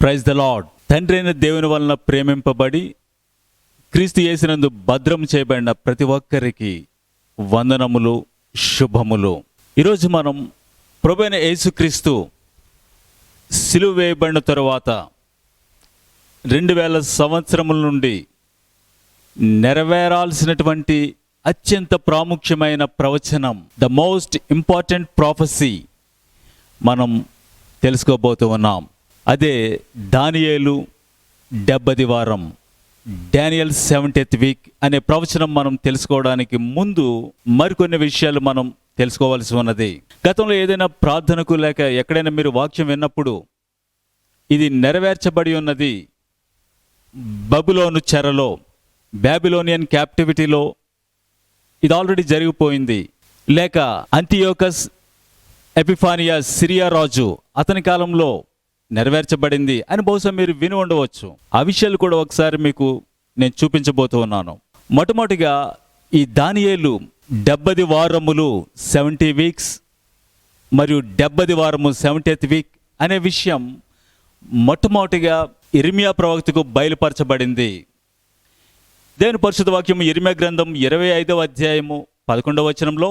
Praise the lord. తండ్రి అయిన దేవుని వలన ప్రేమింపబడి క్రీస్తు యేసునందు భద్రం చేయబడిన ప్రతి ఒక్కరికి వందనములు, శుభములు. ఈరోజు మనం ప్రభువైన యేసుక్రీస్తు సిలువ వేయబడిన తరువాత 2000 సంవత్సరముల నుండి నెరవేరాల్సినటువంటి అత్యంత ప్రాముఖ్యమైన ప్రవచనం, ద మోస్ట్ ఇంపార్టెంట్ ప్రాఫెసీ మనం తెలుసుకోబోతూ ఉన్నాం. అదే దానియేలు 70వ వారం, డానియల్ 70th వీక్ అనే ప్రవచనం మనం తెలుసుకోవడానికి ముందు మరికొన్ని విషయాలు మనం తెలుసుకోవాల్సి ఉన్నది. గతంలో ఏదైనా ప్రార్థనకు లేక ఎక్కడైనా మీరు వాక్యం విన్నప్పుడు ఇది నెరవేర్చబడి ఉన్నది బబులోను చెరలో, బాబిలోనియన్ క్యాప్టివిటీలో ఇది ఆల్రెడీ జరిగిపోయింది, లేక అంతియోకస్ ఎపిఫానియా సిరియా రాజు అతని కాలంలో నెరవేర్చబడింది అని బహుశా మీరు విని ఉండవచ్చు. ఆ విషయాలు కూడా ఒకసారి మీకు నేను చూపించబోతూ ఉన్నాను. మొట్టమొదటిగా ఈ దానియేలు 70 వారములు 70 వీక్స్ మరియు 70 వారము 70th వీక్ అనే విషయం మొట్టమొదటిగా ఇర్మియా ప్రవక్తకు బయలుపరచబడింది. దేవుని పరిశుద్ధ వాక్యం ఇర్మియా గ్రంథం 25వ అధ్యాయము 11వ వచనంలో,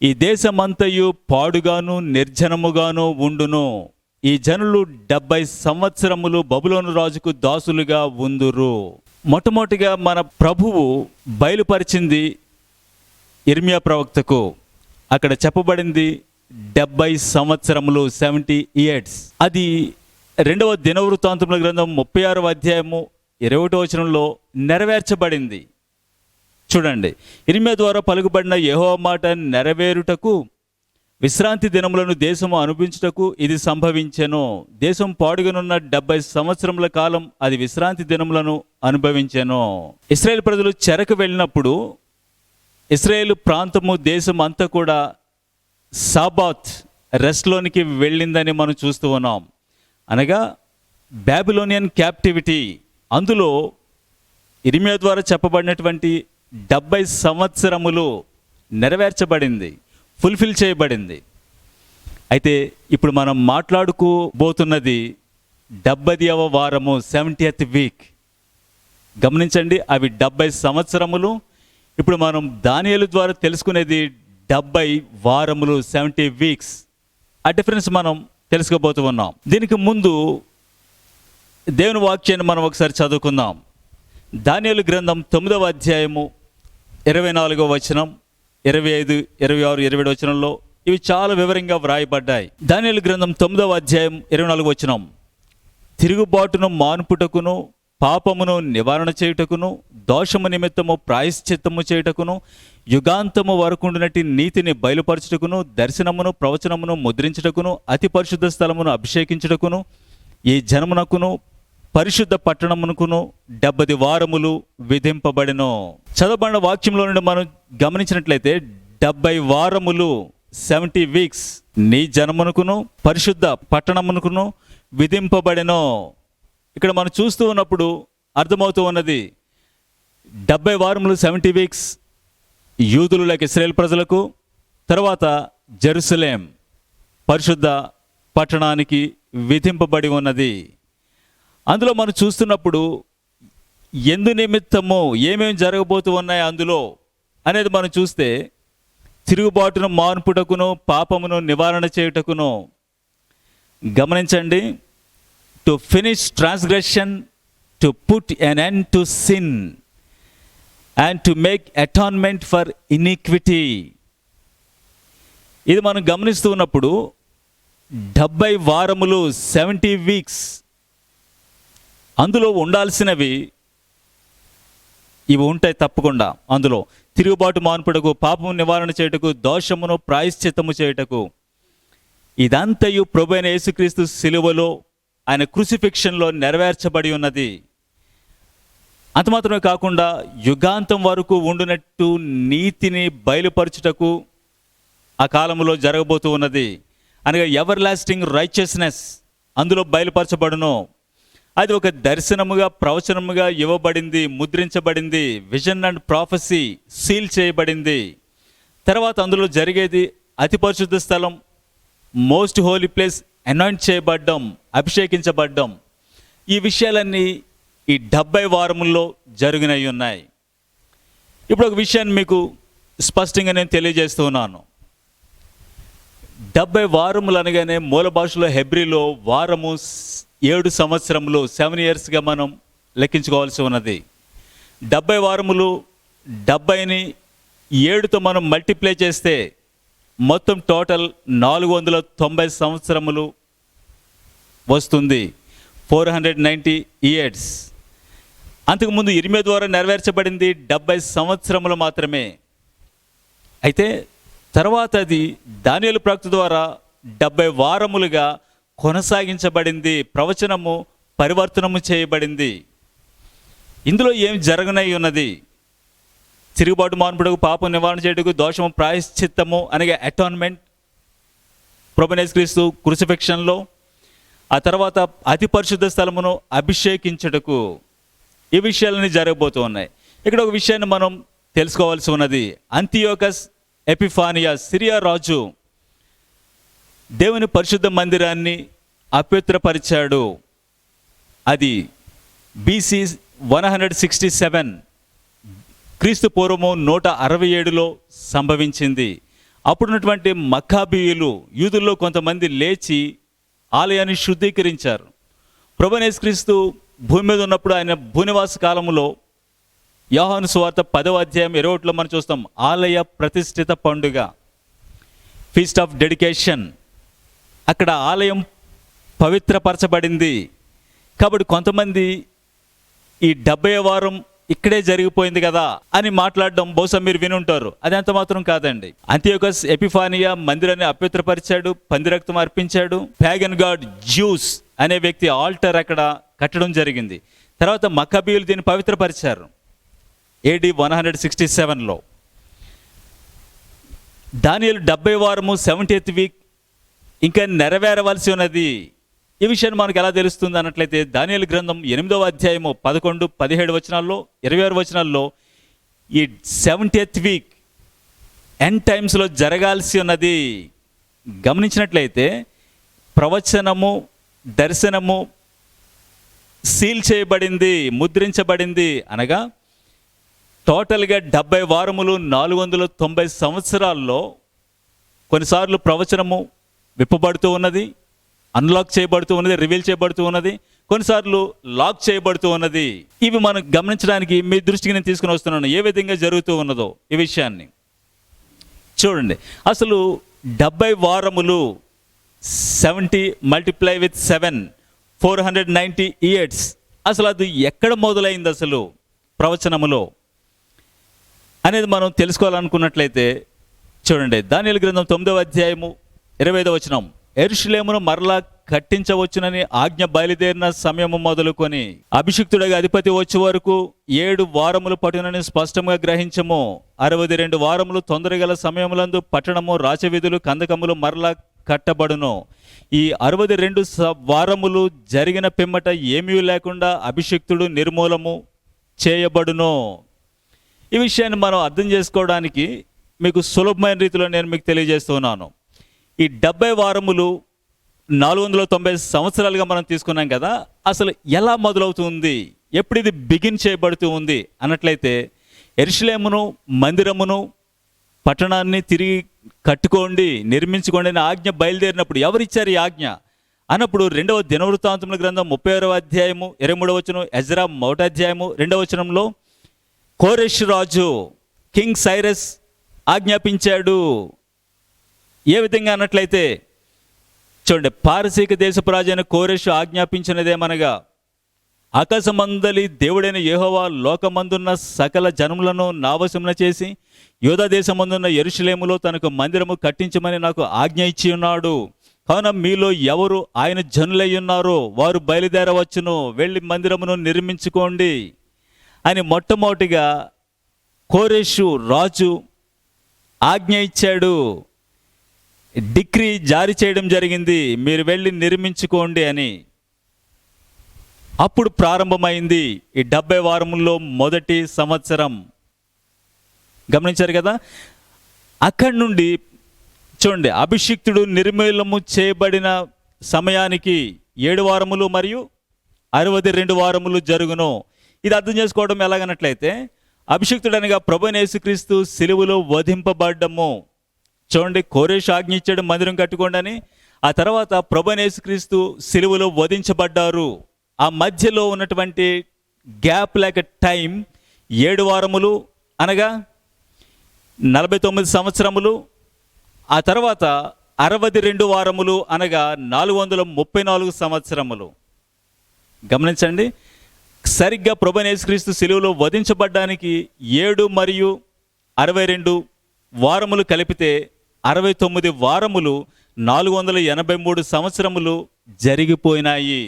ఈ దేశమంతయు పాడుగాను నిర్జనముగాను ఉండును, ఈ జనులు 70 సంవత్సరములు బబులోను రాజుకు దాసులుగా ఉందురు. మొట్టమొదటిగా మన ప్రభువు బయలుపరిచింది ఇర్మియా ప్రవక్తకు. అక్కడ చెప్పబడింది 70 సంవత్సరములు, 70 ఇయర్స్. అది 2వ దినవృత్తాంతముల గ్రంథం 36వ అధ్యాయము 21వ వచనంలో నెరవేర్చబడింది. చూడండి, ఇర్మియా ద్వారా పలుకుబడిన యెహోవా మాట నెరవేరుటకు, విశ్రాంతి దినములను దేశము అనుభవించుటకు ఇది సంభవించెను. దేశం పాడుగనున్న 70 సంవత్సరముల కాలం అది విశ్రాంతి దినములను అనుభవించెను. ఇశ్రాయేల్ ప్రజలు చెరకు వెళ్ళినప్పుడు ఇశ్రాయేల్ ప్రాంతము, దేశం అంతా కూడా సాబాత్ రెస్ట్లోనికి వెళ్ళిందని మనం చూస్తూ ఉన్నాం. అనగా బాబిలోనియన్ క్యాప్టివిటీ, అందులో ఇర్మియా ద్వారా చెప్పబడినటువంటి 70 సంవత్సరములు నెరవేర్చబడింది, ఫుల్ఫిల్ చేయబడింది. అయితే ఇప్పుడు మనం మాట్లాడుకోబోతున్నది 70వ వారము, 70th వీక్. గమనించండి, అవి 70 సంవత్సరములు. ఇప్పుడు మనం దానియేలు ద్వారా తెలుసుకునేది 70 వారములు, 70 వీక్స్. ఆ డిఫరెన్స్ మనం తెలుసుకోబోతూ ఉన్నాం. దీనికి ముందు దేవుని వాక్యాన్ని మనం ఒకసారి చదువుకుందాం. దానియేలు గ్రంథం 9వ అధ్యాయము 24వ వచనం, 25, 26, 27 వచనంలో ఇవి చాలా వివరంగా వ్రాయబడ్డాయి. దానియేలు గ్రంథం 9వ అధ్యాయం 24వ వచనం, తిరుగుబాటును మాన్పుటకును, పాపమును నివారణ చేయుటకును, దోషము నిమిత్తము ప్రాయశ్చిత్తము చేయుటకును, యుగాంతము వరకుండునట్టి నీతిని బయలుపరచుటకును, దర్శనమును ప్రవచనమును ముద్రించుటకును, అతి పరిశుద్ధ స్థలమును అభిషేకించుటకును, ఈ జనమునకును పరిశుద్ధ పట్టణమునకును 70 వారములు విధింపబడెను. చదవబడిన వాక్యంలో నుండి మనం గమనించినట్లయితే 70 వారములు, 70 వీక్స్ నీ జనమునకును పరిశుద్ధ పట్టణమునకును విధింపబడెను. ఇక్కడ మనం చూస్తూ ఉన్నప్పుడు అర్థమవుతూ ఉన్నది 70 వారములు 70 వీక్స్ యూదులు లేక ఇశ్రాయేల్ ప్రజలకు, తర్వాత జెరూసలేం పరిశుద్ధ పట్టణానికి విధింపబడి ఉన్నది. అందులో మనం చూస్తున్నప్పుడు ఎందు నిమిత్తము ఏమేమి జరగబోతూ ఉన్నాయి అందులో అనేది మనం చూస్తే, తిరుగుబాటును మాన్పుటకును, పాపమును నివారణ చేయుటకును. గమనించండి, to finish transgression, to put an end to sin and to make atonement for iniquity. ఇది మనం గమనిస్తూ ఉన్నప్పుడు 70 వారములు, 70 వీక్స్, అందులో ఉండాల్సినవి ఇవి ఉంటాయి తప్పకుండా. అందులో తిరుగుబాటు మాన్పుటకు, పాపము నివారణ చేయుటకు, దోషమును ప్రాయశ్చిత్తము చేయుటకు, ఇదంతయు ప్రభువైన యేసుక్రీస్తు సిలువలో ఆయన క్రూసిఫిక్షన్లో నెరవేర్చబడి ఉన్నది. అంత మాత్రమే కాకుండా యుగాంతం వరకు ఉండునట్టు నీతిని బయలుపరచుటకు ఆ కాలంలో జరగబోతూ ఉన్నది. అనగా ఎవర్ లాస్టింగ్ రైచియస్నెస్ అందులో బయలుపరచబడును. అది ఒక దర్శనముగా, ప్రవచనముగా ఇవ్వబడింది, ముద్రించబడింది, విజన్ అండ్ ప్రాఫెసీ సీల్ చేయబడింది. తర్వాత అందులో జరిగేది అతి పరిశుద్ధ స్థలం, మోస్ట్ హోలీ ప్లేస్ అనాయింట్ చేయబడ్డం, అభిషేకించబడ్డం. ఈ విషయాలన్నీ ఈ 70 వారముల్లో జరిగినవి ఉన్నాయి. ఇప్పుడు ఒక విషయాన్ని మీకు స్పష్టంగా నేను తెలియజేస్తూ ఉన్నాను. 70 వారములు అనగానే మూల భాషలో హెబ్రీలో వారము 7 సంవత్సరములు, 7 ఇయర్స్గా మనం లెక్కించుకోవాల్సి ఉన్నది. 70 వారములు 70ని 7తో మనం మల్టిప్లై చేస్తే మొత్తం టోటల్ 490 సంవత్సరములు వస్తుంది. 490 ఇయర్స్. అంతకుముందు ఇర్మియా ద్వారా నెరవేర్చబడింది 70 సంవత్సరములు మాత్రమే. అయితే తర్వాత అది దానియేలు ప్రవక్త ద్వారా 70 వారములుగా కొనసాగించబడింది. ప్రవచనము పరివర్తనము చేయబడింది. ఇందులో ఏం జరగనై ఉన్నది? తిరుగుబాటు మాన్పుటకు, పాపం నివారణ చేయుటకు, దోషము ప్రాయశ్చిత్తము అనగా అటాన్మెంట్, ప్రభువైన యేసుక్రీస్తు క్రూసిఫిక్షన్లో, ఆ తర్వాత అతి పరిశుద్ధ స్థలమును అభిషేకించుటకు, ఈ విషయాలన్నీ జరగబోతూ ఉన్నాయి. ఇక్కడ ఒక విషయాన్ని మనం తెలుసుకోవాల్సి ఉన్నది. అంతియోకస్ ఎపిఫానియా సిరియా రాజు దేవుని పరిశుద్ధ మందిరాన్ని అపవిత్రపరిచాడు. అది BC 167 క్రీస్తు పూర్వము 167లో సంభవించింది. అప్పుడున్నటువంటి మక్కాబీయులు, యూదుల్లో కొంతమంది లేచి ఆలయాన్ని శుద్ధీకరించారు. ప్రభువైన యేసుక్రీస్తు భూమి మీద ఉన్నప్పుడు ఆయన భూనివాస కాలంలో యోహాను సువార్త 10వ అధ్యాయం 21లో మనం చూస్తాం. ఆలయ ప్రతిష్ఠిత పండుగ, ఫీస్ట్ ఆఫ్ డెడికేషన్. అక్కడ ఆలయం పవిత్రపరచబడింది. కాబట్టి కొంతమంది ఈ 70వ వారం ఇక్కడే జరిగిపోయింది కదా అని మాట్లాడడం బహుశా మీరు వినుంటారు. అది అంత మాత్రం కాదండి. అంతియోకస్ ఎపిఫానియా మందిరాన్ని అపవిత్రపరిచాడు, పందిరక్తం అర్పించాడు. ప్యాగన్ గాడ్ జ్యూస్ అనే వ్యక్తి ఆల్టర్ అక్కడ కట్టడం జరిగింది. తర్వాత మక్కాబీయులు దీన్ని పవిత్రపరిచారు AD 167లో. దానియేలు 70 వారము 70th వీక్ ఇంకా నెరవేరవలసి ఉన్నది. ఈ విషయాన్ని మనకు ఎలా తెలుస్తుంది అన్నట్లయితే దానియేలు గ్రంథం 8వ అధ్యాయము 11, 17 వచనాల్లో, 26 వచనాల్లో ఈ 70th వీక్ ఎండ్ టైమ్స్లో జరగాల్సి ఉన్నది. గమనించినట్లయితే ప్రవచనము, దర్శనము సీల్ చేయబడింది, ముద్రించబడింది. అనగా టోటల్గా 70 వారములు 490 సంవత్సరాల్లో కొన్నిసార్లు ప్రవచనము విప్పబడుతూ ఉన్నది, అన్లాక్ చేయబడుతూ ఉన్నది, రివీల్ చేయబడుతూ ఉన్నది, కొన్నిసార్లు లాక్ చేయబడుతూ ఉన్నది. ఇవి మనం గమనించడానికి మీ దృష్టికి నేను తీసుకుని వస్తున్నాను ఏ విధంగా జరుగుతూ ఉన్నదో ఈ విషయాన్ని చూడండి. అసలు 70 వారములు 70 మల్టిప్లై విత్ 7 490 ఇయర్స్. అసలు అది ఎక్కడ మొదలైంది అసలు ప్రవచనములో అనేది మనం తెలుసుకోవాలనుకున్నట్లయితే చూడండి. దానియేలు గ్రంథం 9వ అధ్యాయము 25వ వచనం. యెరూషలేమును మరలా కట్టించవచ్చునని ఆజ్ఞ బయలుదేరిన సమయము మొదలుకొని అభిషిక్తుడిగా అధిపతి వచ్చే వరకు 7 వారములు పట్టునని స్పష్టంగా గ్రహించము. 62 వారములు తొందరగల సమయములందు పట్టణము, రాచవీధులు, కందకములు మరలా కట్టబడును. ఈ 62 వారములు జరిగిన పిమ్మట ఏమీ లేకుండా అభిషిక్తుడు నిర్మూలము చేయబడును. ఈ విషయాన్ని మనం అర్థం చేసుకోవడానికి మీకు సులభమైన రీతిలో నేను మీకు తెలియజేస్తున్నాను. ఈ 70 వారములు 490 సంవత్సరాలుగా మనం తీసుకున్నాం కదా. అసలు ఎలా మొదలవుతుంది, ఎప్పుడు ఇది బిగిన్ చేయబడుతూ ఉంది అన్నట్లయితే యెరూషలేమును, మందిరమును, పట్టణాన్ని తిరిగి కట్టుకోండి, నిర్మించుకోండి అని ఆజ్ఞ బయలుదేరినప్పుడు ఎవరిచ్చారు ఈ ఆజ్ఞ అన్నప్పుడు 2వ దినవృత్తాంతముల గ్రంథం 36వ అధ్యాయము 23వ వచనం, ఎజ్రా 1వ అధ్యాయము 2వ వచనంలో కోరెషు రాజు కింగ్ సైరస్ ఆజ్ఞాపించాడు. ఏ విధంగా అన్నట్లయితే చూడండి, పారసీక దేశపు రాజైన కోరెషు ఆజ్ఞాపించినదేమనగా, ఆకాశమందలి దేవుడైన యెహోవా లోకమందున్న సకల జనములను నావశమున చేసి యూదా దేశమందున్న యెరూషలేములో తనకు మందిరము కట్టించమని నాకు ఆజ్ఞ ఇచ్చి ఉన్నాడు. కావున మీలో ఎవరు ఆయన జనులై ఉన్నారో వారు బయలుదేరవచ్చును, వెళ్ళి మందిరమును నిర్మించుకోండి అని మొట్టమొదటిగా కోరెషు రాజు ఆజ్ఞ ఇచ్చాడు, డిక్రీ జారీ చేయడం జరిగింది, మీరు వెళ్ళి నిర్మించుకోండి అని. అప్పుడు ప్రారంభమైంది ఈ 70 వారముల్లో మొదటి సంవత్సరం. గమనించారు కదా. అక్కడి నుండి చూడండి, అభిషిక్తుడు నిర్మూలము చేయబడిన సమయానికి 7 వారములు మరియు 62 వారములు జరుగును. ఇది అర్థం చేసుకోవడం ఎలాగన్నట్లయితే, అభిషిక్తుడనగా ప్రభువైన యేసుక్రీస్తు సిలువలో వధింపబడ్డము. చూడండి, కోరేషు ఆజ్ఞ ఇచ్చాడు మందిరం కట్టుకోండి అని. ఆ తర్వాత ప్రభువైన యేసుక్రీస్తు సిలువలో వధించబడ్డారు. ఆ మధ్యలో ఉన్నటువంటి గ్యాప్ లేక టైం 7 వారములు అనగా 49 సంవత్సరములు. ఆ తర్వాత 62 వారములు అనగా 434 సంవత్సరములు. గమనించండి, సరిగ్గా ప్రభువైన యేసుక్రీస్తు సిలువలో వధించబడ్డానికి 7 మరియు 62 వారములు కలిపితే 69 వారములు 483 సంవత్సరములు జరిగిపోయినాయి,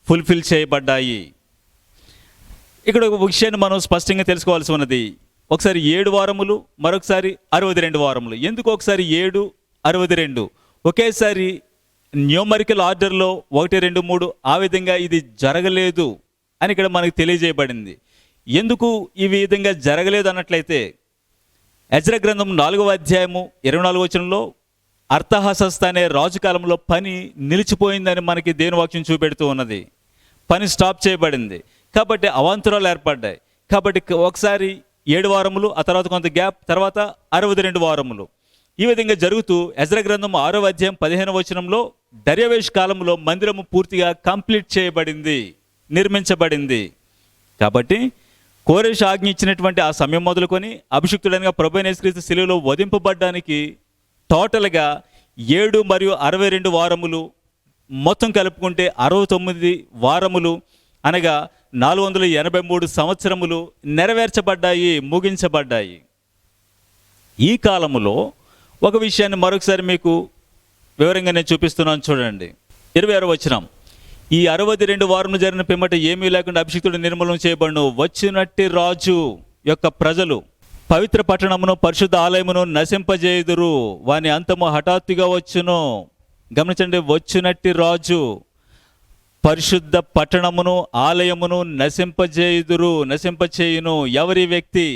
ఫుల్ఫిల్ చేయబడ్డాయి. ఇక్కడ ఒక విషయాన్ని మనం స్పష్టంగా తెలుసుకోవాల్సి ఉన్నది. ఒకసారి 7 వారములు, మరొకసారి 62 వారములు. ఎందుకు ఒకసారి 7, 62? ఒకేసారి న్యూమరికల్ ఆర్డర్లో 1, 2, 3 ఆ విధంగా ఇది జరగలేదు అని ఇక్కడ మనకు తెలియజేయబడింది. ఎందుకు ఈ విధంగా జరగలేదు అన్నట్లయితే, ఎజ్రా గ్రంథం 4వ అధ్యాయము 24వ వచనంలో అర్తహషస్త అనే రాజు కాలంలో పని నిలిచిపోయిందని మనకి దేవుని వాక్యం చూపెడుతూ ఉన్నది. పని స్టాప్ చేయబడింది కాబట్టి అవాంతరాలు ఏర్పడ్డాయి. కాబట్టి ఒకసారి 7 వారములు, ఆ తర్వాత కొంత గ్యాప్, తర్వాత 62 వారములు. ఈ విధంగా జరుగుతూ ఎజ్రా గ్రంథం 6వ అధ్యాయం 15వ వచనంలో దర్యావేషు కాలంలో మందిరము పూర్తిగా కంప్లీట్ చేయబడింది, నిర్మించబడింది. కాబట్టి కోరేషు ఆజ్ఞ ఇచ్చినటువంటి ఆ సమయం మొదలుకొని అభిషిక్తుడైన ప్రభువైన యేసుక్రీస్తు సిలువలో వధింపబడ్డానికి టోటల్గా 7 మరియు 62 వారములు మొత్తం కలుపుకుంటే 69 వారములు అనగా 483 సంవత్సరములు నెరవేర్చబడ్డాయి, ముగించబడ్డాయి. ఈ కాలములో ఒక విషయాన్ని మరొకసారి మీకు వివరంగా నేను చూపిస్తున్నాను. చూడండి, 26వ వచనం. ఈ 62 వారములు జరిగిన పిమ్మట ఏమీ లేకుండా అభిషిక్తుడు నిర్మూలన చేయబడును. వచ్చినట్టి రాజు యొక్క ప్రజలు పవిత్ర పట్టణమును పరిశుద్ధ ఆలయమును నశింపజేయుదురు, వాని అంతము హఠాత్తుగా వచ్చును. గమనించండి, వచ్చినట్టి రాజు పరిశుద్ధ పట్టణమును ఆలయమును నశింపచేయును. ఎవరి వ్యక్తి?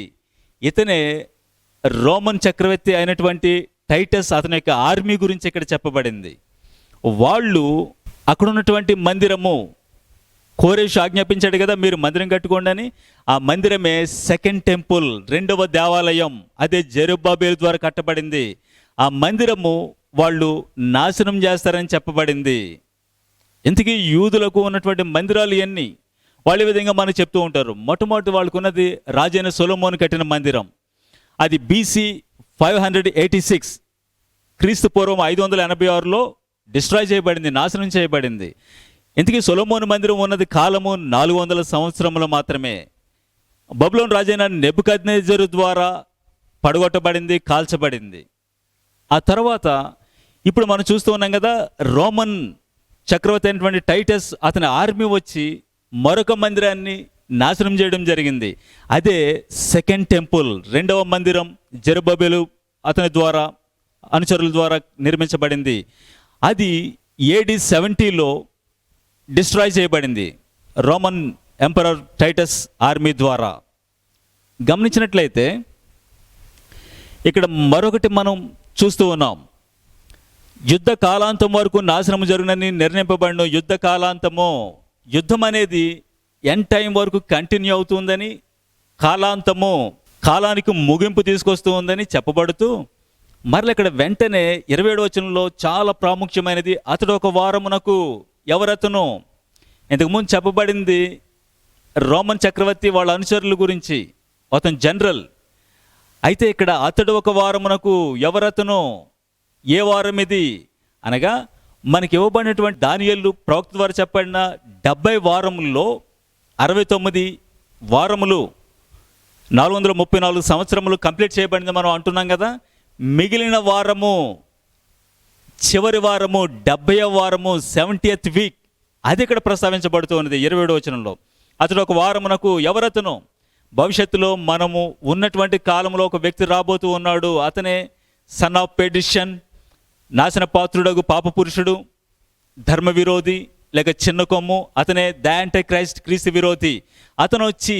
ఇతనే రోమన్ చక్రవర్తి అయినటువంటి టైటస్, అతని యొక్క ఆర్మీ గురించి ఇక్కడ చెప్పబడింది. వాళ్ళు అక్కడ ఉన్నటువంటి మందిరము, కోరేషు ఆజ్ఞాపించాడు కదా మీరు మందిరం కట్టుకోండి అని. ఆ మందిరమే సెకండ్ టెంపుల్, 2వ దేవాలయం. అదే జెరుబ్బాబేలు ద్వారా కట్టబడింది. ఆ మందిరము వాళ్ళు నాశనం చేస్తారని చెప్పబడింది. ఇంతకీ యూదులకు ఉన్నటువంటి మందిరాలు ఎన్ని? వాళ్ళు ఈ విధంగా మనకు చెప్తూ ఉంటారు. మొట్టమొదటి వాళ్ళకు ఉన్నది రాజైన సొలొమోను కట్టిన మందిరం. అది BC 586, క్రీస్తు పూర్వం 586లో డిస్ట్రాయ్ చేయబడింది, నాశనం చేయబడింది. ఇంతకీ సొలొమోను మందిరం ఉన్నది కాలము 400 సంవత్సరములు మాత్రమే. బబులోను రాజైన నెబుకద్నెజరు ద్వారా పడగొట్టబడింది, కాల్చబడింది. ఆ తర్వాత ఇప్పుడు మనం చూస్తూ ఉన్నాం కదా, రోమన్ చక్రవర్తి అయినటువంటి టైటస్, అతని ఆర్మీ వచ్చి మరొక మందిరాన్ని నాశనం చేయడం జరిగింది. అదే సెకండ్ టెంపుల్, 2వ మందిరం జెరుబ్బాబెలు అతని ద్వారా, అనుచరుల ద్వారా నిర్మించబడింది. అది AD 70లో డిస్ట్రాయ్ చేయబడింది రోమన్ ఎంపరర్ టైటస్ ఆర్మీ ద్వారా. గమనించినట్లయితే ఇక్కడ మరొకటి మనం చూస్తూ ఉన్నాం. యుద్ధ కాలాంతం వరకు నాశనం జరుగునని నిర్ణయింపబడిన యుద్ధ కాలాంతము, యుద్ధం అనేది ఎండ్ టైం వరకు కంటిన్యూ అవుతుందని, కాలాంతము కాలానికి ముగింపు తీసుకొస్తూ ఉందని చెప్పబడుతూ, మరల ఇక్కడ వెంటనే 27వ వచనంలో చాలా ప్రాముఖ్యమైనది, అతడు ఒక వారమునకు. ఎవరతను? ఇంతకుముందు చెప్పబడింది రోమన్ చక్రవర్తి వాళ్ళ అనుచరుల గురించి, అతను జనరల్. అయితే ఇక్కడ అతడు ఒక వారమునకు. ఎవరతను? ఏ వారం ఇది అనగా, మనకి ఇవ్వబడినటువంటి దానియేలు ప్రవక్త ద్వారా చెప్పబడిన 70 వారముల్లో 69 వారములు 434 సంవత్సరములు కంప్లీట్ చేయబడింది మనం అంటున్నాం కదా. మిగిలిన వారము, చివరి వారము, 70వ వారము, 70th వీక్, అది ఇక్కడ ప్రస్తావించబడుతూ ఉన్నది 27వ వచనంలో. అతడు ఒక వారమునకు. ఎవరతను? భవిష్యత్తులో మనము ఉన్నటువంటి కాలంలో ఒక వ్యక్తి రాబోతూ ఉన్నాడు. అతనే సన్ ఆఫ్ పెడిషన్, నాశన పాత్రుడగు పాప పురుషుడు, ధర్మ విరోధి లేక చిన్న కొమ్ము. అతనే ద యాంటీ క్రైస్ట్, క్రీస్తు విరోధి. అతను వచ్చి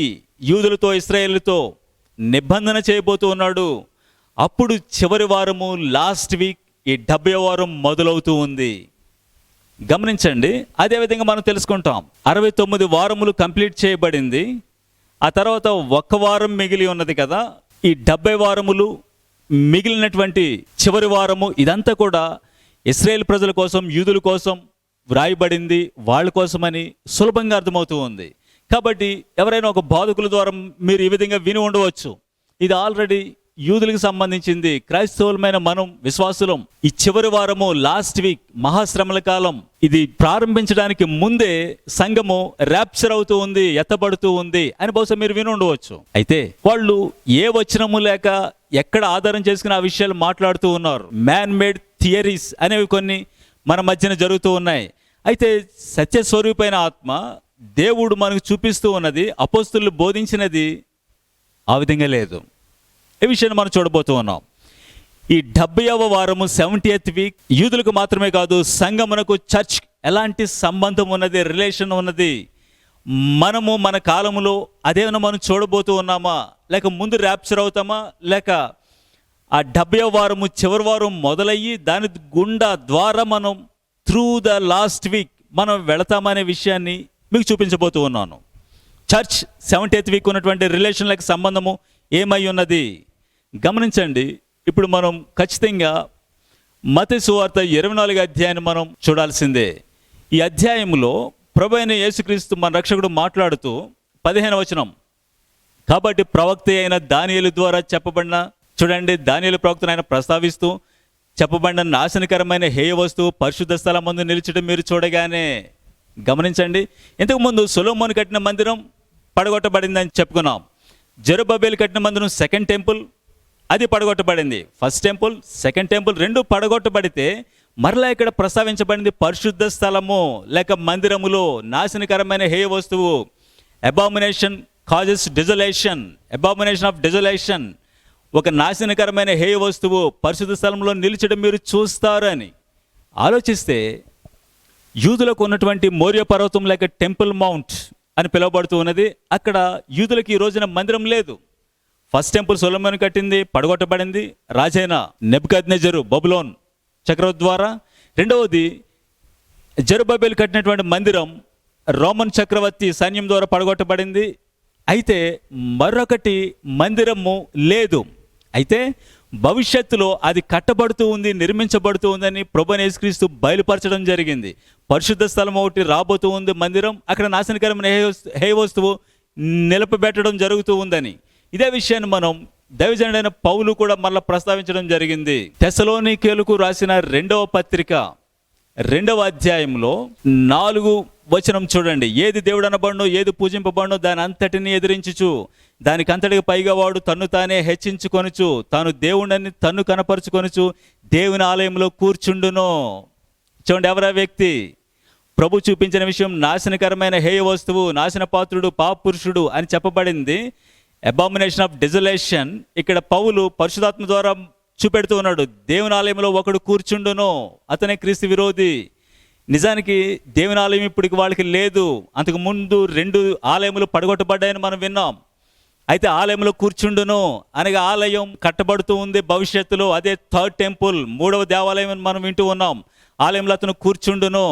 యూదులతో, ఇశ్రాయేలుతో నిబంధన చేయబోతూ ఉన్నాడు. అప్పుడు చివరి వారము, లాస్ట్ వీక్, ఈ 70వ వారం మొదలవుతూ ఉంది. గమనించండి. అదేవిధంగా మనం తెలుసుకుంటాం 69 వారములు కంప్లీట్ చేయబడింది. ఆ తర్వాత 1 వారం మిగిలి ఉన్నది కదా. ఈ 70 వారములు మిగిలినటువంటి చివరి వారము ఇదంతా కూడా ఇశ్రాయేల్ ప్రజల కోసం, యూదుల కోసం వ్రాయబడింది, వాళ్ళ కోసమని సులభంగా అర్థమవుతూ ఉంది. కాబట్టి ఎవరైనా ఒక బోధకుల ద్వారా మీరు ఈ విధంగా విని ఉండవచ్చు, ఇది ఆల్రెడీ యూదులకు సంబంధించింది, క్రైస్తవులమైన మనం విశ్వాసులం ఈ చివరి వారము లాస్ట్ వీక్ మహాశ్రమల కాలం ఇది ప్రారంభించడానికి ముందే సంఘము ర్యాప్చర్ అవుతూ ఉంది, ఎత్తబడుతూ ఉంది అని బహుశా మీరు విని ఉండవచ్చు. అయితే వాళ్ళు ఏ వచనము లేక ఎక్కడ ఆధారం చేసుకుని ఆ విషయాలు మాట్లాడుతూ ఉన్నారు. మ్యాన్ మేడ్ థియరీస్ అనేవి కొన్ని మన మధ్యన జరుగుతూ ఉన్నాయి. అయితే సత్యస్వరూపైన ఆత్మ దేవుడు మనకు చూపిస్తూ ఉన్నది, అపోస్తులు బోధించినది ఆ విధంగా లేదు. ఈ విషయాన్ని మనం చూడబోతూ ఉన్నాం. ఈ 70వ వారము 70th వీక్ యూదులకు మాత్రమే కాదు, సంఘమునకు చర్చ్ ఎలాంటి సంబంధం ఉన్నది, రిలేషన్ ఉన్నది. మనము మన కాలములో అదేమైనా మనం చూడబోతూ ఉన్నామా, లేక ముందు ర్యాప్చర్ అవుతామా, లేక ఆ 70వ వారము చివరి వారం మొదలయ్యి దాని గుండా ద్వారా మనం త్రూ ద లాస్ట్ వీక్ మనం వెళతామనే విషయాన్ని మీకు చూపించబోతూ ఉన్నాను. చర్చ్ 70th వీక్ ఉన్నటువంటి రిలేషన్లకు సంబంధము ఏమై ఉన్నది గమనించండి. ఇప్పుడు మనం ఖచ్చితంగా మత్తయి సువార్త 24వ అధ్యాయాన్ని మనం చూడాల్సిందే. ఈ అధ్యాయంలో ప్రభు అయిన యేసుక్రీస్తు మన రక్షకుడు మాట్లాడుతూ 15వ వచనం, కాబట్టి ప్రవక్త అయిన దానియేలు ద్వారా చెప్పబడిన, చూడండి దానియేలు ప్రవక్తను ఆయన ప్రస్తావిస్తూ చెప్పబడిన నాశనకరమైన హేయ వస్తువు పరిశుద్ధ స్థలం ముందు నిలిచడం మీరు చూడగానే. గమనించండి, ఇంతకుముందు సొలొమోను కట్టిన మందిరం పడగొట్టబడిందని చెప్పుకున్నాం. జెరుబ్బయలు కట్టిన మందిరం సెకండ్ టెంపుల్ అది పడగొట్టబడింది. ఫస్ట్ టెంపుల్, సెకండ్ టెంపుల్ రెండు పడగొట్టబడితే మరలా ఇక్కడ ప్రస్తావించబడింది పరిశుద్ధ స్థలము లేక మందిరములో నాశనకరమైన హేయ వస్తువు, అబామినేషన్ కాజెస్ డిజొలేషన్, అబామినేషన్ ఆఫ్ డిజొలేషన్, ఒక నాశనకరమైన హేయ వస్తువు పరిశుద్ధ స్థలంలో నిలిచడం మీరు చూస్తారు అని ఆలోచిస్తే, యూదులకు ఉన్నటువంటి మోరియా పర్వతం లేక టెంపుల్ మౌంట్ అని పిలువబడుతూ ఉన్నది, అక్కడ యూదులకి ఈ రోజున మందిరం లేదు. ఫస్ట్ టెంపుల్ సొలొమోను కట్టింది, పడగొట్టబడింది రాజైన నెబుకద్నెజరు బబులోన్ చక్రవర్తి ద్వారా. రెండవది జెరుబ్బయలు కట్టినటువంటి మందిరం రోమన్ చక్రవర్తి సైన్యం ద్వారా పడగొట్టబడింది. అయితే మరొకటి మందిరము లేదు. అయితే భవిష్యత్తులో అది కట్టబడుతూ ఉంది, నిర్మించబడుతూ ఉందని ప్రభువైన యేసుక్రీస్తు బయలుపరచడం జరిగింది. పరిశుద్ధ స్థలం ఒకటి రాబోతూ ఉంది, మందిరం, అక్కడ నాశనకరమైన హేయ వస్తువు నిలపబెట్టడం జరుగుతూ ఉందని. ఇదే విషయాన్ని మనం దైవజనుడైన పౌలు కూడా మళ్ళీ ప్రస్తావించడం జరిగింది. తెస్సలోనికేయులకు రాసిన 2వ పత్రిక 2వ అధ్యాయంలో 4వ వచనం చూడండి. ఏది దేవుడు అనబడునో, ఏది పూజింపబడునో దాని అంతటిని ఎదిరించుచు దానికి అంతటికి పైగా వాడు తన్ను తానే హెచ్చించుకొనుచు తాను దేవుడని తన్ను కనపరుచుకొనుచు దేవుని ఆలయంలో కూర్చుండును. చూడండి, ఎవరా వ్యక్తి? ప్రభు చూపించిన విషయం నాశనకరమైన హేయ వస్తువు, నాశన పాత్రుడు, పాపురుషుడు అని చెప్పబడింది. అబామినేషన్ ఆఫ్ డిజొలేషన్ ఇక్కడ పౌలు పరిశుధాత్మ ద్వారా చూపెడుతూ ఉన్నాడు. దేవుని ఆలయంలో ఒకడు కూర్చుండును, అతనే క్రీస్తు విరోధి. నిజానికి దేవుని ఆలయం ఇప్పటికి వాళ్ళకి లేదు. అంతకు ముందు 2 ఆలయములు పడగొట్టబడ్డాయని మనం విన్నాం. అయితే ఆలయంలో కూర్చుండును అనగా ఆలయం కట్టబడుతూ ఉంది భవిష్యత్తులో. అదే థర్డ్ టెంపుల్, 3వ దేవాలయం అని మనం వింటూ ఉన్నాం. ఆలయంలో అతను కూర్చుండును.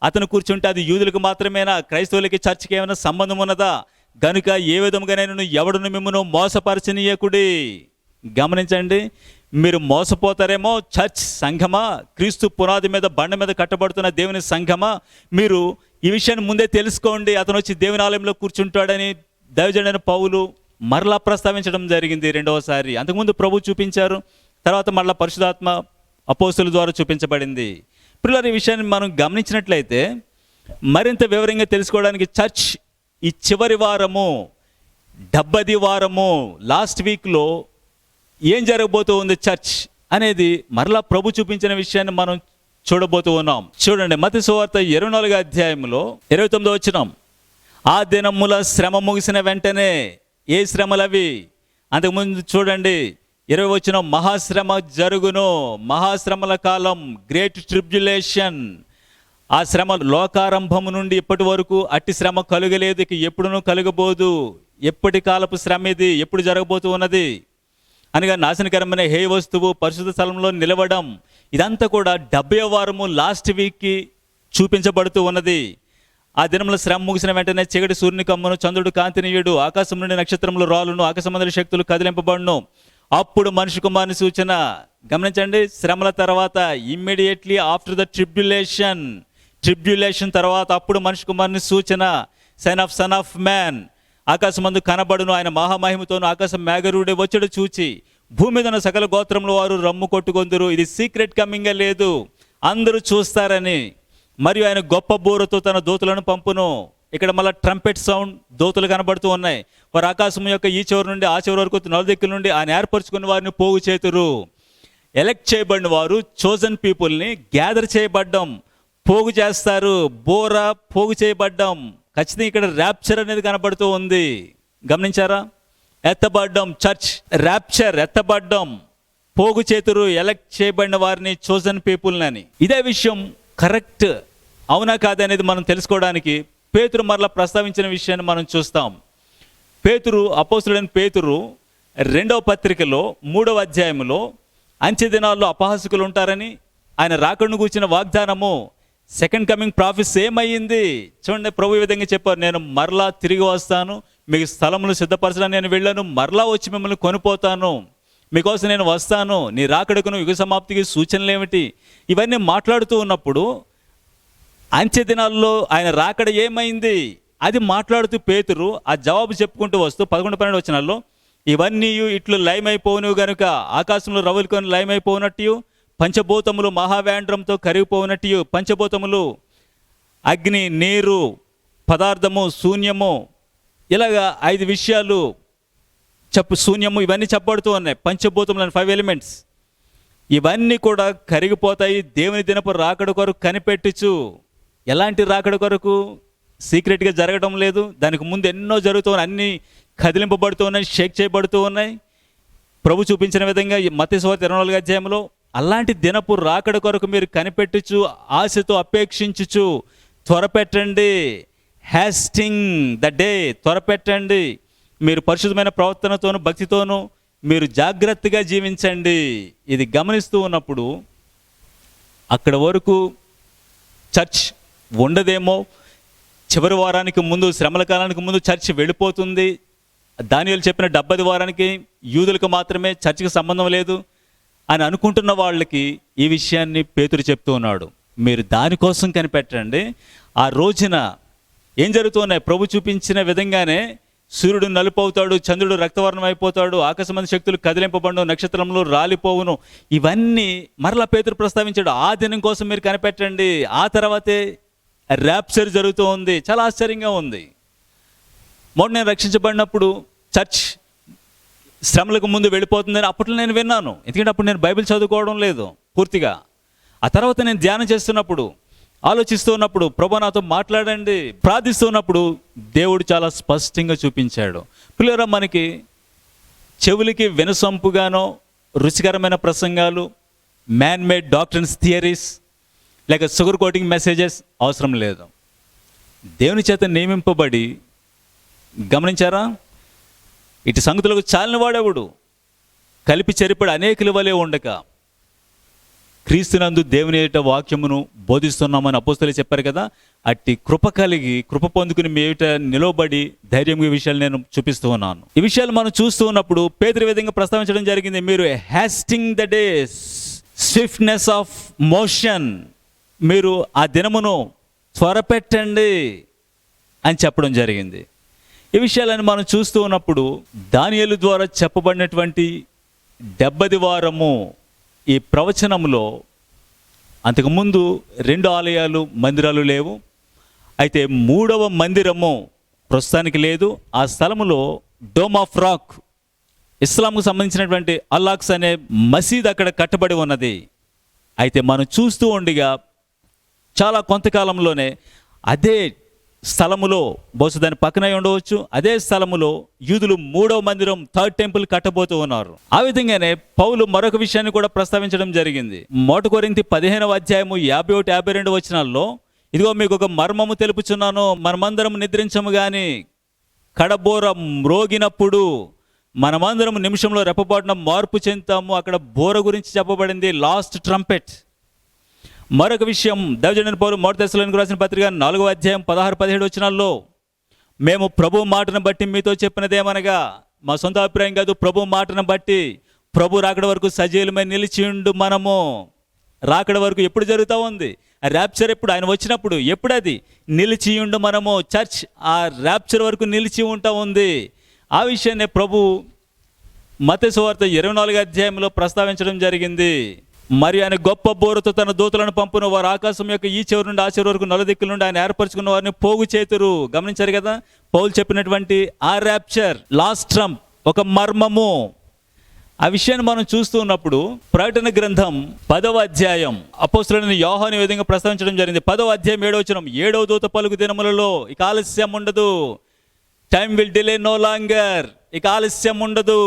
అతను కూర్చుంటే అది యూదులకు మాత్రమేనా, క్రైస్తవులకి చర్చికి ఏమైనా సంబంధం ఉన్నదా? గనుక ఏ విధముగానైనా ఎవడును మిమ్మును మోసపరచనీయకుడి. గమనించండి, మీరు మోసపోతారేమో. చర్చ్ సంఘమా, క్రీస్తు పునాది మీద బండ మీద కట్టబడుతున్న దేవుని సంఘమా, మీరు ఈ విషయాన్ని ముందే తెలుసుకోండి. అతను వచ్చి దేవుని ఆలయంలో కూర్చుంటాడని దైవజనుడైన పౌలు మరలా ప్రస్తావించడం జరిగింది 2వసారి. అంతకుముందు ప్రభు చూపించారు, తర్వాత మరలా పరిశుధాత్మ అపోస్తుల ద్వారా చూపించబడింది. పిల్లలు, ఈ విషయాన్ని మనం గమనించినట్లయితే మరింత వివరంగా తెలుసుకోవడానికి చర్చ్ ఈ చివరి వారము 70వ వారము లాస్ట్ వీక్లో ఏం జరగబోతూ ఉంది చర్చ్ అనేది మరలా ప్రభు చూపించిన విషయాన్ని మనం చూడబోతూ ఉన్నాం. చూడండి, మత్తయి సువార్త 24వ అధ్యాయంలో 29వ వచనం, ఆ దినముల శ్రమ ముగిసిన వెంటనే. ఏ శ్రమలవి? అంతకుముందు చూడండి 20వ వచనం, మహాశ్రమ జరుగును, మహాశ్రమల కాలం, గ్రేట్ ట్రిబ్యులేషన్. ఆ శ్రమ లోకారంభము నుండి ఇప్పటి వరకు అట్టి శ్రమ కలుగలేదు, ఇక ఎప్పుడునూ కలుగబోదు. ఎప్పటి కాలపు శ్రమ ఇది, ఎప్పుడు జరగబోతూ ఉన్నది అనగా నాశనకరమైన హేయ వస్తువు పరిశుద్ధ స్థలంలో నిలవడం. ఇదంతా కూడా 70వ వారము లాస్ట్ వీక్కి చూపించబడుతూ ఉన్నది. ఆ దినంలో శ్రమ ముగిసిన వెంటనే చీకటి సూర్యుని కమ్మును, చంద్రుడు కాంతినీయుడు, ఆకాశం నుండి నక్షత్రములు రాలును, ఆకాశమందరి శక్తులు కదిలింపబడును. అప్పుడు మనిషి కుమారుని సూచన. గమనించండి, శ్రమల తర్వాత ఇమ్మీడియట్లీ ఆఫ్టర్ ద ట్రిబ్యులేషన్ తర్వాత అప్పుడు మనిషి కుమారుని సూచన, సన్ ఆఫ్ మ్యాన్ ఆకాశమందు కనబడును, ఆయన మహామహిమతోను ఆకాశం మేఘరుడే వచ్చడు చూచి భూమి మీద ఉన్న సకల గోత్రముల వారు రమ్ము కొట్టుకొందురు. ఇది సీక్రెట్ కమింగే లేదు, అందరూ చూస్తారని. మరియు ఆయన గొప్ప బూరతో తన దూతలను పంపును. ఇక్కడ మళ్ళీ ట్రంపెట్ సౌండ్, దూతలు కనబడుతూ ఉన్నాయి. వారు ఆకాశం యొక్క ఈ చివరి నుండి ఆ చివరి వరకు నలుదిక్కుల నుండి ఆయన ఏర్పరచుకున్న వారిని పోగు చేతురు. ఎలెక్ట్ చేయబడిన వారు, చోజన్ పీపుల్ని గ్యాదర్ చేయబడ్డం, పోగు చేస్తారు. బోర పోగు చేయబడ్డం. ఖచ్చితంగా ఇక్కడ ర్యాప్చర్ అనేది కనబడుతూ ఉంది. గమనించారా? ఎత్తబడ్డం, చర్చ్ ర్యాప్చర్, ఎత్తబడ్డం, పోగు చేతురు, ఎలెక్ట్ చేయబడిన వారిని, చోజన్ పీపుల్ని అని. ఇదే విషయం కరెక్ట్ అవునా కాదనేది మనం తెలుసుకోవడానికి పేతురు మరలా ప్రస్తావించిన విషయాన్ని మనం చూస్తాం. అపోస్తులైన పేతురు 2వ పత్రికలో 3వ అధ్యాయంలో అంచె దినాల్లో అపహాసకులు ఉంటారని, ఆయన రాకడను గూర్చిన వాగ్దానము, సెకండ్ కమింగ్ ప్రాఫిస్ ఏమయ్యింది చూడండి. ప్రభు ఈ విధంగా చెప్పారు, నేను మరలా తిరిగి వస్తాను, మీకు స్థలములు సిద్ధపరచడానికి నేను వెళ్ళాను, మరలా వచ్చి మిమ్మల్ని కొనిపోతాను, మీకోసం నేను వస్తాను, నీ రాకడకును యుగ సమాప్తికి సూచనలు ఏమిటి, ఇవన్నీ మాట్లాడుతూ ఉన్నప్పుడు అంచె దినాల్లో ఆయన రాకడ ఏమైంది అది మాట్లాడుతూ పేతురు ఆ జవాబు చెప్పుకుంటూ వస్తూ 11-12 వచనాల్లో, ఇవన్నీ ఇట్లు లయమైపోను గనుక ఆకాశంలో రవులుకొని లయమైపోనట్టు, పంచభూతములు మహావేంద్రంతో కరిగిపోనట్టు, పంచభూతములు అగ్ని, నీరు, పదార్థము, శూన్యము, ఇలాగా 5 విషయాలు శూన్యము, ఇవన్నీ చెప్పబడుతూ ఉన్నాయి. పంచభూతములు 5 ఎలిమెంట్స్, ఇవన్నీ కూడా కరిగిపోతాయి. దేవుని దినపు రాకడ కొరకు కనిపెట్టుచు. ఎలాంటి రాకడ కొరకు? సీక్రెట్గా జరగడం లేదు, దానికి ముందు ఎన్నో జరుగుతూ ఉన్నాయి, అన్నీ కదిలింపబడుతూ ఉన్నాయి, షేక్ చేయబడుతూ ఉన్నాయి. ప్రభు చూపించిన విధంగా మత్తయి సువార్త 24వ అధ్యాయంలో అలాంటి దినపు రాకడ కొరకు మీరు కనిపెట్టుచు, ఆశతో అపేక్షించుచు, త్వరపెట్టండి. హ్యాస్టింగ్ ద డే, త్వరపెట్టండి. మీరు పరిశుద్ధమైన ప్రవర్తనతోనూ భక్తితోనూ మీరు జాగ్రత్తగా జీవించండి. ఇది గమనిస్తూ ఉన్నప్పుడు అక్కడ వరకు చర్చ్ ఉండదేమో, చివరి వారానికి ముందు, శ్రమల కాలానికి ముందు చర్చ్ వెళ్ళిపోతుంది. దానియేలు చెప్పిన 70 వారానికి యూదులకు మాత్రమే, చర్చికి సంబంధం లేదు అని అనుకుంటున్న వాళ్ళకి ఈ విషయాన్ని పేతురు చెప్తూ ఉన్నాడు. మీరు దానికోసం కనిపెట్టండి. ఆ రోజున ఏం జరుగుతున్నాయి? ప్రభు చూపించిన విధంగానే సూర్యుడు నలుపు అవుతాడు, చంద్రుడు రక్తవర్ణం అయిపోతాడు, ఆకాశమంది శక్తులు కదిలింపబడును, నక్షత్రములు రాలిపోవును. ఇవన్నీ మరలా పేతురు ప్రస్తావించాడు. ఆ దినం కోసం మీరు కనిపెట్టండి. ఆ తర్వాతే ర్యాప్చర్ జరుగుతూ ఉంది. చాలా ఆశ్చర్యంగా ఉంది. మొన్న నేను రక్షించబడినప్పుడు చర్చ్ శ్రమలకు ముందు వెళ్ళిపోతుందని అప్పట్లో నేను విన్నాను. ఎందుకంటే అప్పుడు నేను బైబిల్ చదువుకోవడం లేదు పూర్తిగా. ఆ తర్వాత నేను ధ్యానం చేస్తున్నప్పుడు, ఆలోచిస్తూ ఉన్నప్పుడు, ప్రభు నాతో మాట్లాడండి, ప్రార్థిస్తూ ఉన్నప్పుడు దేవుడు చాలా స్పష్టంగా చూపించాడు. పిల్లరా, మనకి చెవులకి వినసొంపుగానో రుచికరమైన ప్రసంగాలు, మ్యాన్ మేడ్ డాక్ట్రిన్స్, థియరీస్, లేక షుగర్ కోటింగ్ మెసేజెస్ అవసరం లేదు. దేవుని చేత నియమింపబడి, గమనించారా, ఇటు సంగతులకు చాలిన వాడెవడు, కలిపి చెరిపడి అనేకుల వలె ఉండక క్రీస్తునందు దేవుని ఎదుట వాక్యమును బోధిస్తున్నామని అపోస్తలులు చెప్పారు కదా. అట్టి కృప కలిగి, కృప పొందుకుని మీ ఎదుట నిలవబడి ధైర్యంగా ఈ విషయాలు నేను చూపిస్తూ ఉన్నాను. ఈ విషయాలు మనం చూస్తూ ఉన్నప్పుడు పేతురు విధంగా ప్రస్తావించడం జరిగింది. మీరు hasting the day, swiftness of motion, మీరు ఆ దినమును త్వరపెట్టండి అని చెప్పడం జరిగింది. ఈ విషయాలను మనం చూస్తూ ఉన్నప్పుడు దానియేలు ద్వారా చెప్పబడినటువంటి 70 వారము ఈ ప్రవచనంలో అంతకుముందు 2 ఆలయాలు, మందిరాలు లేవు. అయితే 3వ మందిరము ప్రస్తుతానికి లేదు. ఆ స్థలములో డోమ్ ఆఫ్ రాక్, ఇస్లాంకు సంబంధించినటువంటి అల్లాక్స్ అనే మసీద్ అక్కడ కట్టబడి ఉన్నది. అయితే మనం చూస్తూ ఉండగా చాలా కొంతకాలంలోనే అదే స్థలములో, బహుశా దాని పక్కనే ఉండవచ్చు, అదే స్థలములో యూదులు 3వ మందిరం, 3rd టెంపుల్ కట్టబోతూ ఉన్నారు. ఆ విధంగానే పౌలు మరొక విషయాన్ని కూడా ప్రస్తావించడం జరిగింది. 1 కొరింథీ 15వ అధ్యాయము 51-52 వచనాల్లో, ఇదిగో మీకు ఒక మర్మము తెలుపుచున్నాను, మనమందరం నిద్రించము గాని కడబోర మ్రోగినప్పుడు మనమందరం నిమిషంలో రెప్పపాటున మార్పు చెందుతాము. అక్కడ బోర గురించి చెప్పబడింది, లాస్ట్ ట్రంపెట్. మరొక విషయం, దైవజనుడైన పౌలు మొదటి దశలోనికి రాసిన పత్రిక 4వ అధ్యాయం 16-17 వచనాల్లో, మేము ప్రభు మాటను బట్టి మీతో చెప్పినదేమనగా, మా సొంత అభిప్రాయం కాదు, ప్రభు మాటను బట్టి, ప్రభు రాకడ వరకు సజీవమై నిలిచిండు మనము. రాకడ వరకు ఎప్పుడు జరుగుతూ ఉంది? ఆ ర్యాప్చర్ ఎప్పుడు? ఆయన వచ్చినప్పుడు. ఎప్పుడు అది? నిలిచియుండు మనము. చర్చ్ ఆ ర్యాప్చర్ వరకు నిలిచి ఉంటా ఉంది. ఆ విషయాన్ని ప్రభు మత్తయి సువార్త 24వ అధ్యాయంలో ప్రస్తావించడం జరిగింది. మరి ఆయన గొప్ప బోరుతో తన దూతలను పంపును, వారు ఆకాశం యొక్క ఈ చివరి నుండి ఆ చివరి వరకు నలుదిక్కుల నుండి ఆయన ఏర్పరచుకున్న వారిని పోగు చేతురు. గమనించారు కదా, పౌలు చెప్పినటువంటి ఆ ర్యాప్చర్, లాస్ట్ ట్రంప్, ఒక మర్మము. ఆ విషయాన్ని మనం చూస్తూ ఉన్నప్పుడు ప్రకటన గ్రంథం 10వ అధ్యాయం అపోస్తలుడైన యోహాను ఈ విధంగా ప్రస్తావించడం జరిగింది. 10వ అధ్యాయం 7వ వచనం, 7వ దూత పలుకు దినములలో ఇక ఆలస్యం ఉండదు. Time will delay no longer. ఇక ఆలస్యం ఉండదు.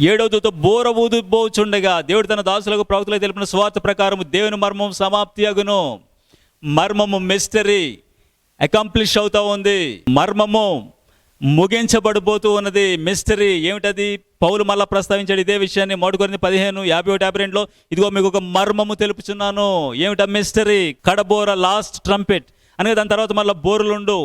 7వ దూత బోర ఊదుబోచుండగా దేవుడు తన దాసులకు ప్రవక్తలకు తెలిపిన స్వార్థ ప్రకారం దేవుని మర్మం సమాప్తి అగును. మర్మము మిస్టరీ అకంప్లిష్ అవుతా ఉంది. మర్మము ముగించబడిపోతూ ఉన్నది. మిస్టరీ ఏమిటది? పౌలు మళ్ళా ప్రస్తావించాడు ఇదే విషయాన్ని 1 కొరింథీ 15:51-52లో. ఇదిగో మీకు ఒక మర్మము తెలుపుచున్నాను. ఏమిటా మిస్టరీ? కడబోర, లాస్ట్ ట్రంపెట్ అనగా దాని తర్వాత మళ్ళీ బోరులుండు.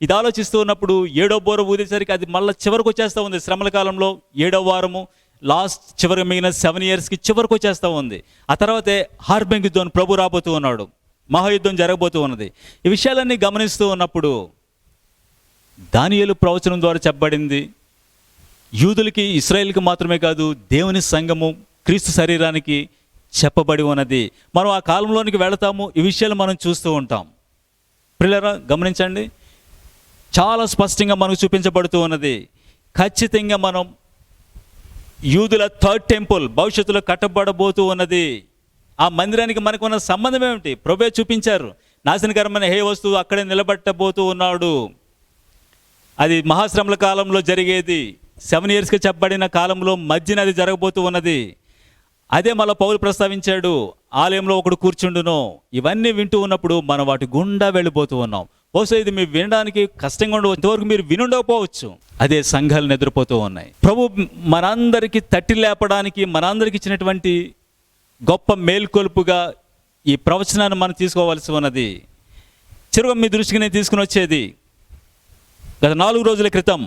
ఇది ఆలోచిస్తూ ఉన్నప్పుడు 7వ బోర ఊదేసరికి అది మళ్ళీ చివరికి వచ్చేస్తూ ఉంది. శ్రమల కాలంలో 7వ వారము, లాస్ట్ చివరికి మిగిలిన 7 yearsకి చివరికి వచ్చేస్తూ ఉంది. ఆ తర్వాతే హార్బెంగిద్దోన్ ప్రభు రాబోతూ ఉన్నాడు. మహాయుద్ధం జరగబోతూ ఉన్నది. ఈ విషయాలన్నీ గమనిస్తూ ఉన్నప్పుడు దానియేలు ప్రవచనం ద్వారా చెప్పబడింది, యూదులకి, ఇశ్రాయేలుకి మాత్రమే కాదు, దేవుని సంఘము, క్రీస్తు శరీరానికి చెప్పబడి ఉన్నది. మనం ఆ కాలంలోనికి వెళతాము, ఈ విషయాలు మనం చూస్తూ ఉంటాం. ప్రియులారా గమనించండి, చాలా స్పష్టంగా మనకు చూపించబడుతూ ఉన్నది. ఖచ్చితంగా మనం యూదుల 3rd టెంపుల్ భవిష్యత్తులో కట్టబడబోతూ ఉన్నది. ఆ మందిరానికి మనకు ఉన్న సంబంధం ఏమిటి? ప్రభువే చూపించారు. నాశనకరమైన హే వస్తువు అక్కడే నిలబెట్టబోతూ ఉన్నాడు. అది మహాశ్రమల కాలంలో జరిగేది. 7 yearsకి చెప్పబడిన కాలంలో మధ్యన అది జరగబోతూ ఉన్నది. అదే మళ్ళీ పౌలు ప్రస్తావించాడు, ఆలయంలో ఒకడు కూర్చుండును. ఇవన్నీ వింటూ ఉన్నప్పుడు మనం వాటి గుండా వెళ్ళిపోతూ ఉన్నాం. బహుశా ఇది మీరు వినడానికి కష్టంగా ఉండవచ్చు, ఇంతవరకు మీరు వినుండకపోవచ్చు. అదే సంఘాలు నిద్రపోతూ ఉన్నాయి. ప్రభు మనందరికీ తట్టి లేపడానికి, మనందరికి ఇచ్చినటువంటి గొప్ప మేల్కొల్పుగా ఈ ప్రవచనాన్ని మనం తీసుకోవాల్సి ఉన్నది. చిరుగా మీ దృష్టికి నేను తీసుకుని వచ్చేది, గత 4 రోజుల క్రితం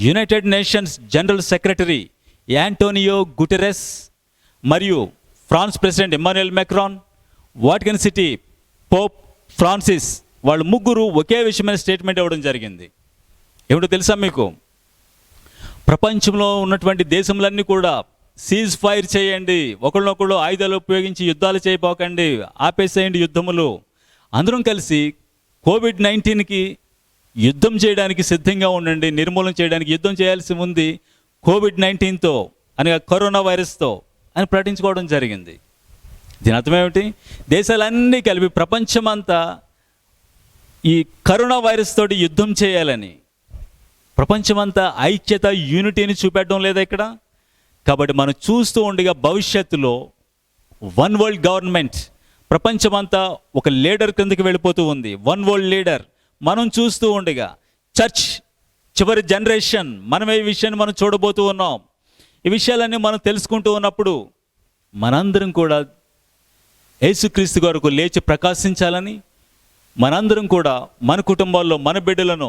United Nations general secretary Antonio Guterres మరియు France president Emmanuel Macron, Vatican City Pope Francis, వాళ్ళు ముగ్గురు ఒకే విషయమైన స్టేట్మెంట్ ఇవ్వడం జరిగింది. ఏమిటో తెలుసా మీకు? ప్రపంచంలో ఉన్నటువంటి దేశములన్నీ కూడా సీజ్ ఫైర్ చేయండి, ఒకళ్ళనొకళ్ళు ఆయుధాలు ఉపయోగించి యుద్ధాలు చేయపోకండి, ఆపేసేయండి యుద్ధములు. అందరం కలిసి కోవిడ్-19కి యుద్ధం చేయడానికి సిద్ధంగా ఉండండి, నిర్మూలన చేయడానికి యుద్ధం చేయాల్సి ఉంది కోవిడ్-19తో అనగా కరోనా వైరస్తో అని ప్రకటించుకోవడం జరిగింది. దీని అర్థం ఏమిటి? దేశాలన్నీ కలిపి ప్రపంచమంతా ఈ కరోనా వైరస్ తోటి యుద్ధం చేయాలని, ప్రపంచమంతా ఐక్యత, యూనిటీని చూపెట్టడం లేదా ఇక్కడ? కాబట్టి మనం చూస్తూ ఉండగా భవిష్యత్తులో వన్ వరల్డ్ గవర్నమెంట్, ప్రపంచమంతా ఒక లీడర్ కిందకి వెళ్ళిపోతూ ఉంది. వన్ వరల్డ్ లీడర్ మనం చూస్తూ ఉండగా చర్చ్ చివరి జనరేషన్, మనమే ఈ విషయాన్ని మనం చూడబోతూ ఉన్నాం. ఈ విషయాలన్నీ మనం తెలుసుకుంటూ ఉన్నప్పుడు మనందరం కూడా యేసుక్రీస్తు కొరకు లేచి ప్రకాశించాలని, మనందరం కూడా మన కుటుంబాల్లో మన బిడ్డలను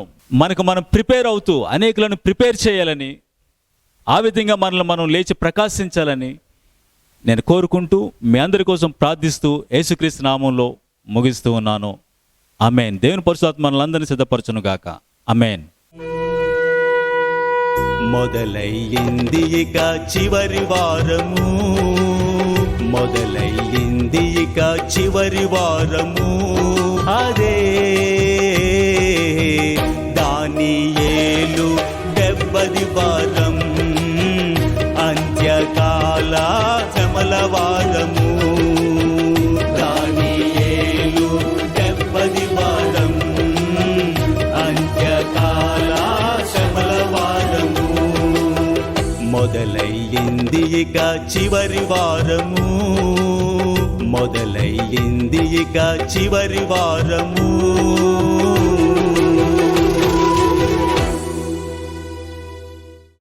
మనం ప్రిపేర్ అవుతూ అనేకులను ప్రిపేర్ చేయాలని, ఆ విధంగా మనల్ని మనం లేచి ప్రకాశించాలని నేను కోరుకుంటూ మీ అందరి కోసం ప్రార్థిస్తూ యేసుక్రీస్తు నామంలో ముగిస్తూ ఉన్నాను. ఆమేన్. దేవుని పరిశుద్ధాత్మ మనలందరినీ సిద్ధపరచును గాక. ఆమేన్. మొదలయ్యింది ఇక చివరి వారము, మొదలయ్యింది ఇక చివరి వారము, అదే దానియేలు 70 వారం, అంత్యకాల శ్రమల వారము. దానియేలు 70 వారం, అంత్యకాల శ్రమల వారము, మొదలయ్యింది ఇక చివరి వారము, మొదలయ్యింది ఇక చివరి వారము.